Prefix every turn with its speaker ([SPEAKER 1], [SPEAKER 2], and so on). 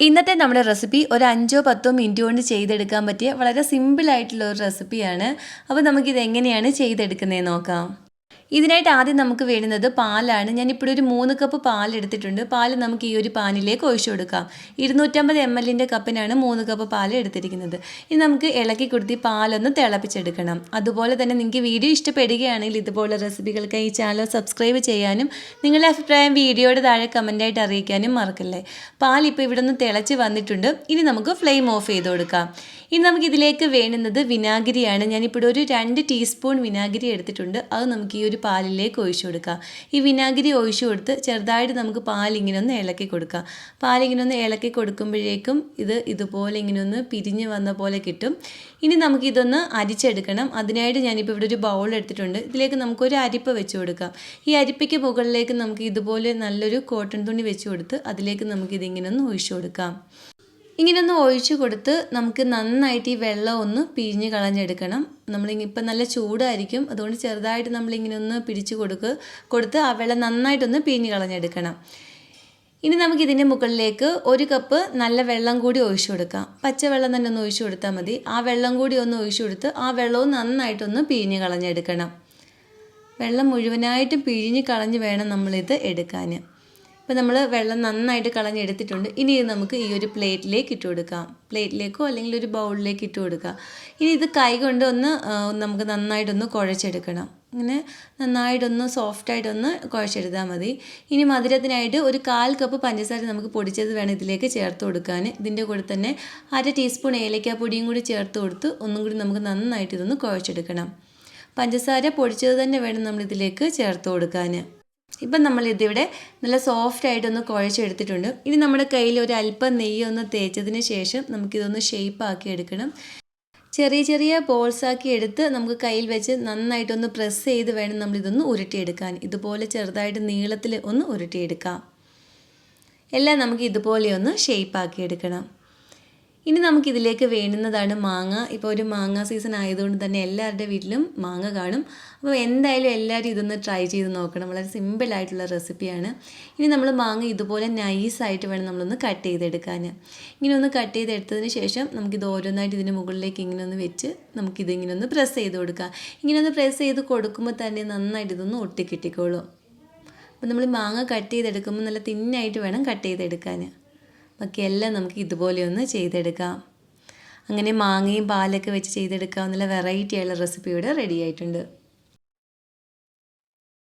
[SPEAKER 1] ഇന്നത്തെ നമ്മുടെ റെസിപ്പി ഒരു 5-10 മിനിറ്റ് കൊണ്ട് ചെയ്തെടുക്കാൻ പറ്റിയ വളരെ സിമ്പിളായിട്ടുള്ള ഒരു റെസിപ്പിയാണ്. അപ്പോൾ നമുക്കിത് എങ്ങനെയാണ് ചെയ്തെടുക്കുന്നതെന്ന് നോക്കാം. ഇതിനായിട്ട് ആദ്യം നമുക്ക് വേണ്ടുന്നത് പാലാണ്. ഞാനിപ്പോൾ ഒരു 3 കപ്പ് പാൽ എടുത്തിട്ടുണ്ട്. പാൽ നമുക്ക് ഈ ഒരു പാനിലേക്ക് ഒഴിച്ചു കൊടുക്കാം. 250 ml കപ്പിനാണ് 3 കപ്പ് പാൽ എടുത്തിരിക്കുന്നത്. ഇനി നമുക്ക് ഇളക്കി കൊടുത്ത് പാലൊന്ന് തിളപ്പിച്ചെടുക്കണം. അതുപോലെ തന്നെ നിങ്ങൾക്ക് വീഡിയോ ഇഷ്ടപ്പെടുകയാണെങ്കിൽ ഇതുപോലുള്ള റെസിപ്പികൾക്ക് ഈ ചാനൽ സബ്സ്ക്രൈബ് ചെയ്യാനും നിങ്ങളുടെ അഭിപ്രായം വീഡിയോയുടെ താഴെ കമൻറ്റായിട്ട് അറിയിക്കാനും മറക്കല്ലേ. പാൽ ഇപ്പോൾ ഇവിടെ നിന്ന് തിളച്ച് വന്നിട്ടുണ്ട്. ഇനി നമുക്ക് ഫ്ലെയിം ഓഫ് ചെയ്ത് കൊടുക്കാം. ഇനി നമുക്ക് ഇതിലേക്ക് വേണ്ടുന്നത് വിനാഗിരിയാണ്. ഞാനിപ്പോൾ ഒരു 2 ടീസ്പൂൺ വിനാഗിരി എടുത്തിട്ടുണ്ട്. അത് നമുക്ക് ഈ ഒരു പാലിലേക്ക് ഒഴിച്ചു കൊടുക്കാം. ഈ വിനാഗിരി ഒഴിച്ചു കൊടുത്ത് ചെറുതായിട്ട് നമുക്ക് പാലിങ്ങനെ ഒന്ന് ഇളക്കി കൊടുക്കാം. പാലിങ്ങനെ ഒന്ന് ഇളക്കി കൊടുക്കുമ്പോഴേക്കും ഇതുപോലെ ഇങ്ങനെ ഒന്ന് പിരിഞ്ഞ് വന്ന പോലെ കിട്ടും. ഇനി നമുക്കിതൊന്ന് അരിച്ചെടുക്കണം. അതിനായിട്ട് ഞാനിപ്പോൾ ഇവിടെ ഒരു ബൗൾ എടുത്തിട്ടുണ്ട്. ഇതിലേക്ക് നമുക്കൊരു അരിപ്പ വെച്ച് കൊടുക്കാം. ഈ അരിപ്പയ്ക്ക് മുകളിലേക്ക് നമുക്ക് ഇതുപോലെ നല്ലൊരു കോട്ടൺ തുണി വെച്ച് കൊടുത്ത് അതിലേക്ക് നമുക്കിതിങ്ങനെ ഒന്ന് ഒഴിച്ചു കൊടുക്കാം. ഇങ്ങനെയൊന്ന് ഒഴിച്ചു കൊടുത്ത് നമുക്ക് നന്നായിട്ട് ഈ വെള്ളം ഒന്ന് പിഴിഞ്ഞ് കളഞ്ഞെടുക്കണം. ഇപ്പം നല്ല ചൂടായിരിക്കും, അതുകൊണ്ട് ചെറുതായിട്ട് നമ്മളിങ്ങനെ ഒന്ന് പിടിച്ച് കൊടുത്ത് ആ വെള്ളം നന്നായിട്ടൊന്ന് പിഴിഞ്ഞ് കളഞ്ഞെടുക്കണം. ഇനി നമുക്കിതിൻ്റെ മുകളിലേക്ക് 1 കപ്പ് നല്ല വെള്ളം കൂടി ഒഴിച്ചു കൊടുക്കാം. പച്ചവെള്ളം തന്നെ ഒന്ന് ഒഴിച്ചു കൊടുത്താൽ മതി. ആ വെള്ളം കൂടി ഒന്ന് ഒഴിച്ചു കൊടുത്ത് ആ വെള്ളവും നന്നായിട്ടൊന്ന് പിഴിഞ്ഞ് കളഞ്ഞെടുക്കണം. വെള്ളം മുഴുവനായിട്ടും പിഴിഞ്ഞ് കളഞ്ഞ് വേണം നമ്മളിത് എടുക്കാൻ. ഇപ്പോൾ നമ്മൾ വെള്ളം നന്നായിട്ട് കളഞ്ഞെടുത്തിട്ടുണ്ട്. ഇനി ഇത് നമുക്ക് ഈ ഒരു പ്ലേറ്റിലേക്ക് ഇട്ട് കൊടുക്കാം. പ്ലേറ്റിലേക്കോ അല്ലെങ്കിൽ ഒരു ബൗളിലേക്ക് ഇട്ട് കൊടുക്കാം. ഇനി ഇത് കൈ കൊണ്ട് നമുക്ക് നന്നായിട്ടൊന്ന് കുഴച്ചെടുക്കണം. ഇങ്ങനെ നന്നായിട്ടൊന്ന് സോഫ്റ്റായിട്ടൊന്ന് കുഴച്ചെടുത്താൽ മതി. ഇനി മധുരത്തിനായിട്ട് ഒരു 1/4 കപ്പ് പഞ്ചസാര നമുക്ക് പൊടിച്ചത് വേണം ഇതിലേക്ക് ചേർത്ത് കൊടുക്കാൻ. ഇതിൻ്റെ കൂടെ തന്നെ 1/2 ടീസ്പൂൺ ഏലക്കാപ്പൊടിയും കൂടി ചേർത്ത് കൊടുത്ത് ഒന്നും കൂടി നമുക്ക് നന്നായിട്ട് ഇതൊന്ന് കുഴച്ചെടുക്കണം. പഞ്ചസാര പൊടിച്ചത് തന്നെ വേണം നമ്മളിതിലേക്ക് ചേർത്ത് കൊടുക്കാൻ. ഇപ്പം നമ്മളിതിവിടെ നല്ല സോഫ്റ്റായിട്ടൊന്ന് കുഴച്ചെടുത്തിട്ടുണ്ട്. ഇനി നമ്മുടെ കയ്യിൽ ഒരു അല്പം നെയ്യൊന്ന് തേച്ചതിന് ശേഷം നമുക്കിതൊന്ന് ഷേപ്പാക്കി എടുക്കണം. ചെറിയ ചെറിയ ബോൾസാക്കി എടുത്ത് നമുക്ക് കയ്യിൽ വെച്ച് നന്നായിട്ടൊന്ന് പ്രസ് ചെയ്ത് വേണം നമ്മളിതൊന്ന് ഉരുട്ടിയെടുക്കാൻ. ഇതുപോലെ ചെറുതായിട്ട് നീളത്തിൽ ഒന്ന് ഉരുട്ടിയെടുക്കാം. എല്ലാം നമുക്ക് ഇതുപോലെ ഒന്ന് ഷേപ്പാക്കി എടുക്കണം. ഇനി നമുക്കിതിലേക്ക് വേണ്ടുന്നതാണ് മാങ്ങ. ഇപ്പോൾ ഒരു മാങ്ങ സീസൺ ആയതുകൊണ്ട് തന്നെ എല്ലാവരുടെ വീട്ടിലും മാങ്ങ കാണും. അപ്പോൾ എന്തായാലും എല്ലാവരും ഇതൊന്ന് ട്രൈ ചെയ്ത് നോക്കണം. വളരെ സിമ്പിളായിട്ടുള്ള റെസിപ്പിയാണ്. ഇനി നമ്മൾ മാങ്ങ ഇതുപോലെ നൈസായിട്ട് വേണം നമ്മളൊന്ന് കട്ട് ചെയ്തെടുക്കാൻ. ഇങ്ങനെ ഒന്ന് കട്ട് ചെയ്തെടുത്തതിന് ശേഷം നമുക്കിത് ഓരോന്നായിട്ട് ഇതിന് മുകളിലേക്ക് ഇങ്ങനെ ഒന്ന് വെച്ച് നമുക്കിതിങ്ങനെ ഒന്ന് പ്രസ് ചെയ്ത് കൊടുക്കാം. ഇങ്ങനെ ഒന്ന് പ്രസ് ചെയ്ത് കൊടുക്കുമ്പോൾ തന്നെ നന്നായിട്ട് ഇതൊന്ന് ഒട്ടിക്കിട്ടിക്കോളും. അപ്പോൾ നമ്മൾ മാങ്ങ കട്ട് ചെയ്തെടുക്കുമ്പോൾ നല്ല തിന്നായിട്ട് വേണം കട്ട് ചെയ്തെടുക്കാൻ. ബാക്കിയെല്ലാം നമുക്ക് ഇതുപോലെ ഒന്ന് ചെയ്തെടുക്കാം. അങ്ങനെ മാങ്ങയും പാലൊക്കെ വെച്ച് ചെയ്തെടുക്കാവുന്ന വെറൈറ്റി ആയുള്ള റെസിപ്പി ഇവിടെ റെഡി ആയിട്ടുണ്ട്.